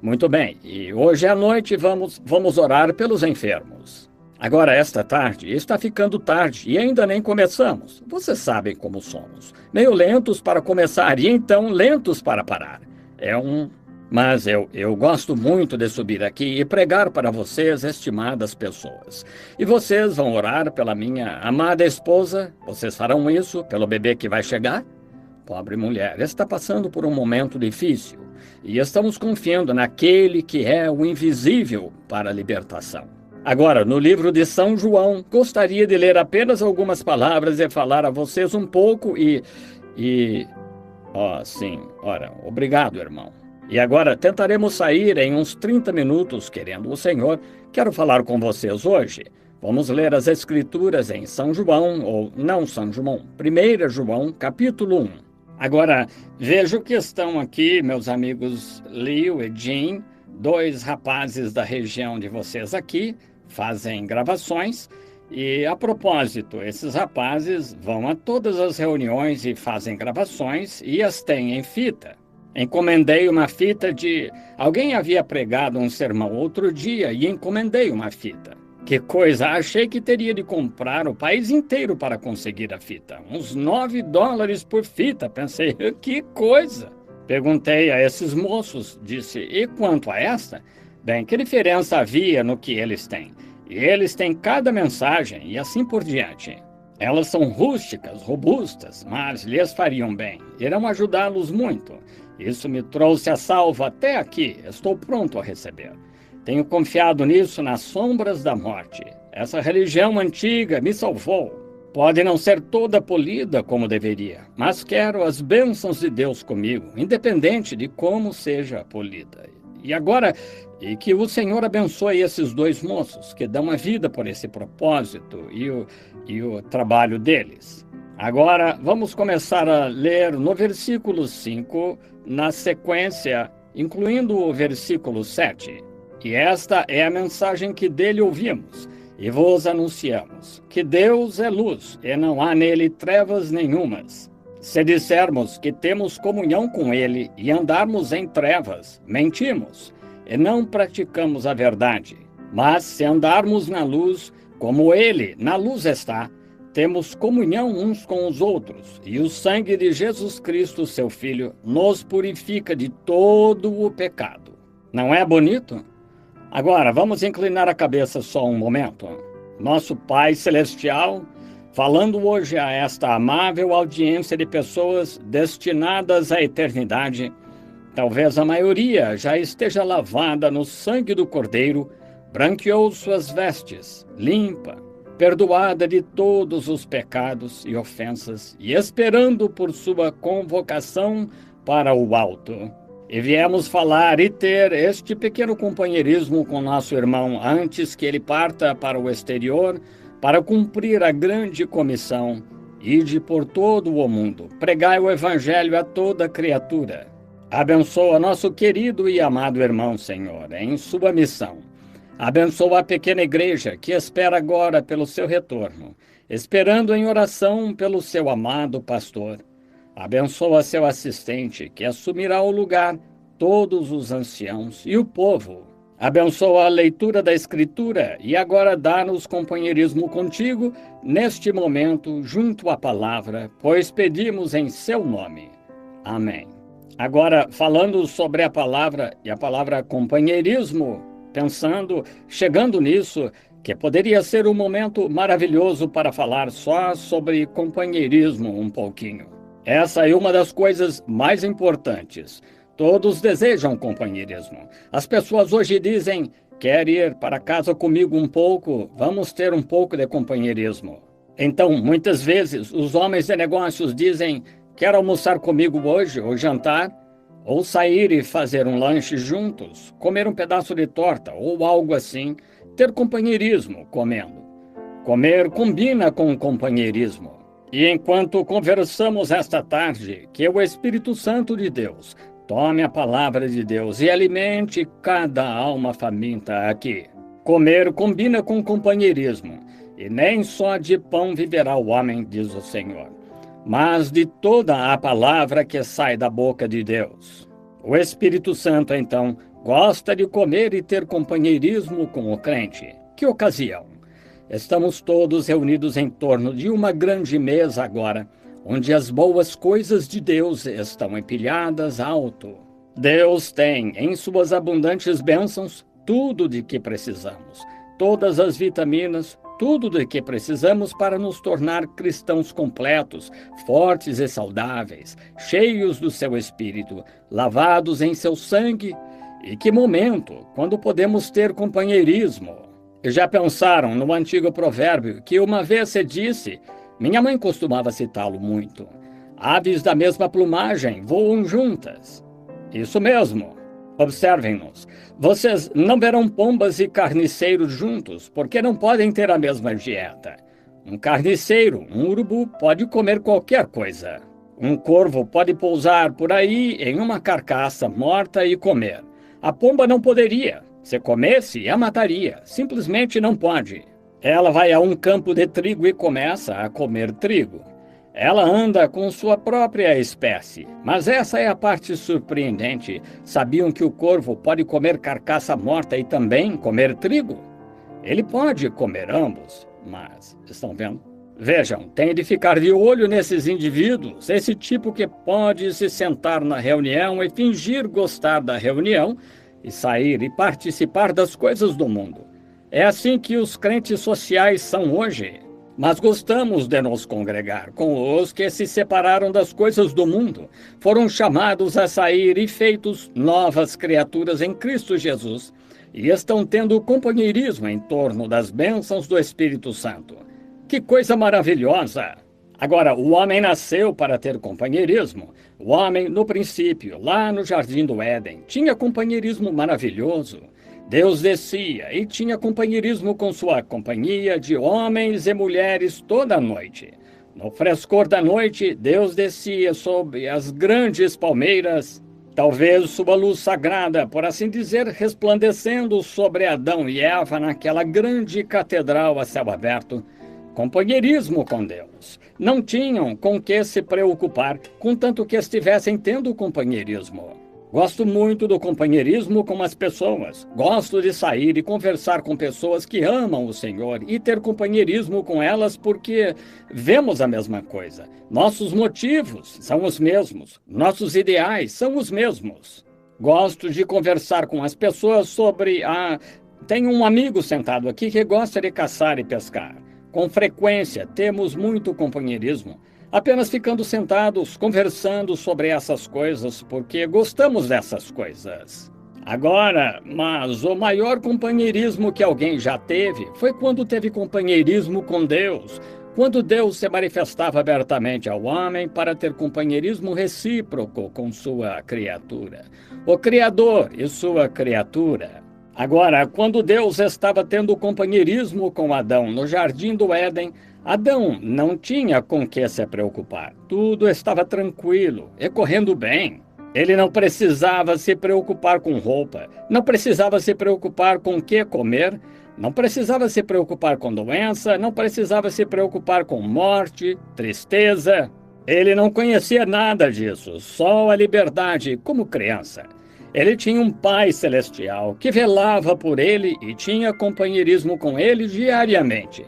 Muito bem, e hoje à noite vamos orar pelos enfermos. Agora, esta tarde, está ficando tarde e ainda nem começamos. Vocês sabem como somos. Meio lentos para começar e então lentos para parar. É um. Mas eu gosto muito de subir aqui e pregar para vocês, estimadas pessoas. E vocês vão orar pela minha amada esposa? Vocês farão isso pelo bebê que vai chegar? Pobre mulher, está passando por um momento difícil e estamos confiando naquele que é o invisível para a libertação. Agora, no livro de São João, gostaria de ler apenas algumas palavras e falar a vocês um pouco sim, ora, obrigado, irmão. E agora tentaremos sair em uns 30 minutos, querendo o Senhor. Quero falar com vocês hoje. Vamos ler as Escrituras em São João, ou não São João, 1 João, capítulo 1. Agora, vejo que estão aqui meus amigos Leo e Jean, dois rapazes da região de vocês aqui, fazem gravações. E, a propósito, esses rapazes vão a todas as reuniões e fazem gravações e as têm em fita. Encomendei uma fita de... Alguém havia pregado um sermão outro dia e encomendei uma fita. Que coisa! Achei que teria de comprar o país inteiro para conseguir a fita. Uns $9 por fita. Pensei, que coisa! Perguntei a esses moços, disse, e quanto a esta? Bem, que diferença havia no que eles têm? E eles têm cada mensagem e assim por diante. Elas são rústicas, robustas, mas lhes fariam bem. Irão ajudá-los muito. Isso me trouxe a salvo até aqui. Estou pronto a receber. Tenho confiado nisso nas sombras da morte. Essa religião antiga me salvou. Pode não ser toda polida como deveria, mas quero as bênçãos de Deus comigo, independente de como seja polida. E agora, e que o Senhor abençoe esses dois moços que dão a vida por esse propósito e o trabalho deles. Agora, vamos começar a ler no versículo 5, na sequência, incluindo o versículo 7. E esta é a mensagem que dele ouvimos e vos anunciamos, que Deus é luz e não há nele trevas nenhumas. Se dissermos que temos comunhão com ele e andarmos em trevas, mentimos e não praticamos a verdade. Mas se andarmos na luz, como ele na luz está, temos comunhão uns com os outros, e o sangue de Jesus Cristo, seu Filho, nos purifica de todo o pecado. Não é bonito? Agora, vamos inclinar a cabeça só um momento. Nosso Pai Celestial, falando hoje a esta amável audiência de pessoas destinadas à eternidade, talvez a maioria já esteja lavada no sangue do Cordeiro, branqueou suas vestes, limpa, perdoada de todos os pecados e ofensas, e esperando por sua convocação para o alto. E viemos falar e ter este pequeno companheirismo com nosso irmão antes que ele parta para o exterior para cumprir a grande comissão, ide por todo o mundo, pregai o evangelho a toda criatura. Abençoa nosso querido e amado irmão, Senhor, em sua missão. Abençoa a pequena igreja que espera agora pelo seu retorno, esperando em oração pelo seu amado pastor. Abençoa seu assistente, que assumirá o lugar, todos os anciãos e o povo. Abençoa a leitura da Escritura e agora dá-nos companheirismo contigo neste momento junto à palavra, pois pedimos em seu nome. Amém. Agora, falando sobre a palavra e a palavra companheirismo, chegando nisso, que poderia ser um momento maravilhoso para falar só sobre companheirismo um pouquinho. Essa é uma das coisas mais importantes. Todos desejam companheirismo. As pessoas hoje dizem, quer ir para casa comigo um pouco? Vamos ter um pouco de companheirismo. Então, muitas vezes, os homens de negócios dizem, quer almoçar comigo hoje, ou jantar? Ou sair e fazer um lanche juntos, comer um pedaço de torta ou algo assim, ter companheirismo comendo. Comer combina com companheirismo. E enquanto conversamos esta tarde, que o Espírito Santo de Deus tome a palavra de Deus e alimente cada alma faminta aqui. Comer combina com companheirismo, e nem só de pão viverá o homem, diz o Senhor, mas de toda a palavra que sai da boca de Deus. O Espírito Santo, então, gosta de comer e ter companheirismo com o crente. Que ocasião! Estamos todos reunidos em torno de uma grande mesa agora, onde as boas coisas de Deus estão empilhadas alto. Deus tem, em suas abundantes bênçãos, tudo de que precisamos, todas as vitaminas, tudo de que precisamos para nos tornar cristãos completos, fortes e saudáveis, cheios do seu Espírito, lavados em seu sangue. E que momento, quando podemos ter companheirismo! Já pensaram no antigo provérbio que uma vez se disse, minha mãe costumava citá-lo muito, aves da mesma plumagem voam juntas. Isso mesmo. Observem-nos. Vocês não verão pombas e carniceiros juntos, porque não podem ter a mesma dieta. Um carniceiro, um urubu, pode comer qualquer coisa. Um corvo pode pousar por aí em uma carcaça morta e comer. A pomba não poderia. Se comesse, a mataria. Simplesmente não pode. Ela vai a um campo de trigo e começa a comer trigo. Ela anda com sua própria espécie. Mas essa é a parte surpreendente. Sabiam que o corvo pode comer carcaça morta e também comer trigo? Ele pode comer ambos, mas... Estão vendo? Vejam, tem de ficar de olho nesses indivíduos. Esse tipo que pode se sentar na reunião e fingir gostar da reunião e sair e participar das coisas do mundo. É assim que os crentes sociais são hoje. Mas gostamos de nos congregar com os que se separaram das coisas do mundo, foram chamados a sair e feitos novas criaturas em Cristo Jesus, e estão tendo companheirismo em torno das bênçãos do Espírito Santo. Que coisa maravilhosa! Agora, o homem nasceu para ter companheirismo. O homem, no princípio, lá no Jardim do Éden, tinha companheirismo maravilhoso. Deus descia e tinha companheirismo com sua companhia de homens e mulheres toda a noite. No frescor da noite, Deus descia sobre as grandes palmeiras, talvez sua luz sagrada, por assim dizer, resplandecendo sobre Adão e Eva naquela grande catedral a céu aberto. Companheirismo com Deus. Não tinham com que se preocupar, contanto que estivessem tendo companheirismo. Gosto muito do companheirismo com as pessoas. Gosto de sair e conversar com pessoas que amam o Senhor e ter companheirismo com elas porque vemos a mesma coisa. Nossos motivos são os mesmos. Nossos ideais são os mesmos. Gosto de conversar com as pessoas sobre Tenho um amigo sentado aqui que gosta de caçar e pescar. Com frequência, temos muito companheirismo. Apenas ficando sentados, conversando sobre essas coisas, porque gostamos dessas coisas. Agora, mas o maior companheirismo que alguém já teve foi quando teve companheirismo com Deus, quando Deus se manifestava abertamente ao homem para ter companheirismo recíproco com sua criatura, o Criador e sua criatura. Agora, quando Deus estava tendo companheirismo com Adão no Jardim do Éden, Adão não tinha com que se preocupar. Tudo estava tranquilo e correndo bem. Ele não precisava se preocupar com roupa, não precisava se preocupar com o que comer, não precisava se preocupar com doença, não precisava se preocupar com morte, tristeza. Ele não conhecia nada disso, só a liberdade como criança. Ele tinha um Pai Celestial que velava por ele e tinha companheirismo com ele diariamente.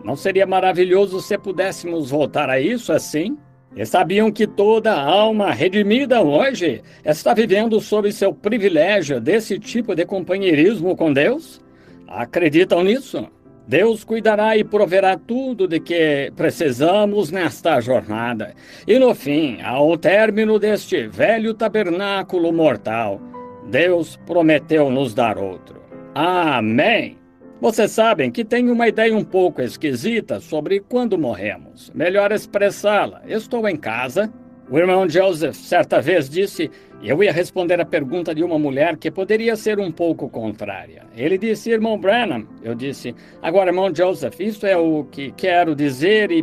Não seria maravilhoso se pudéssemos voltar a isso assim? E sabiam que toda alma redimida hoje está vivendo sob seu privilégio desse tipo de companheirismo com Deus? Acreditam nisso? Deus cuidará e proverá tudo de que precisamos nesta jornada. E no fim, ao término deste velho tabernáculo mortal, Deus prometeu nos dar outro. Amém! Vocês sabem que tenho uma ideia um pouco esquisita sobre quando morremos. Melhor expressá-la. Estou em casa. O irmão Joseph certa vez disse, eu ia responder a pergunta de uma mulher que poderia ser um pouco contrária. Ele disse, irmão Branham. Eu disse, agora, irmão Joseph, isso é o que quero dizer e...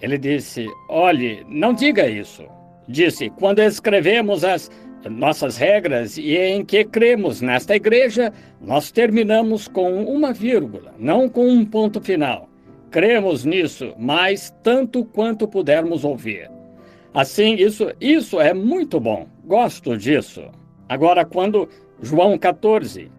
Ele disse, olhe, não diga isso. Disse, quando escrevemos as nossas regras e em que cremos nesta igreja, nós terminamos com uma vírgula, não com um ponto final. Cremos nisso, mas tanto quanto pudermos ouvir. Assim, isso é muito bom. Gosto disso. Agora, quando João 14,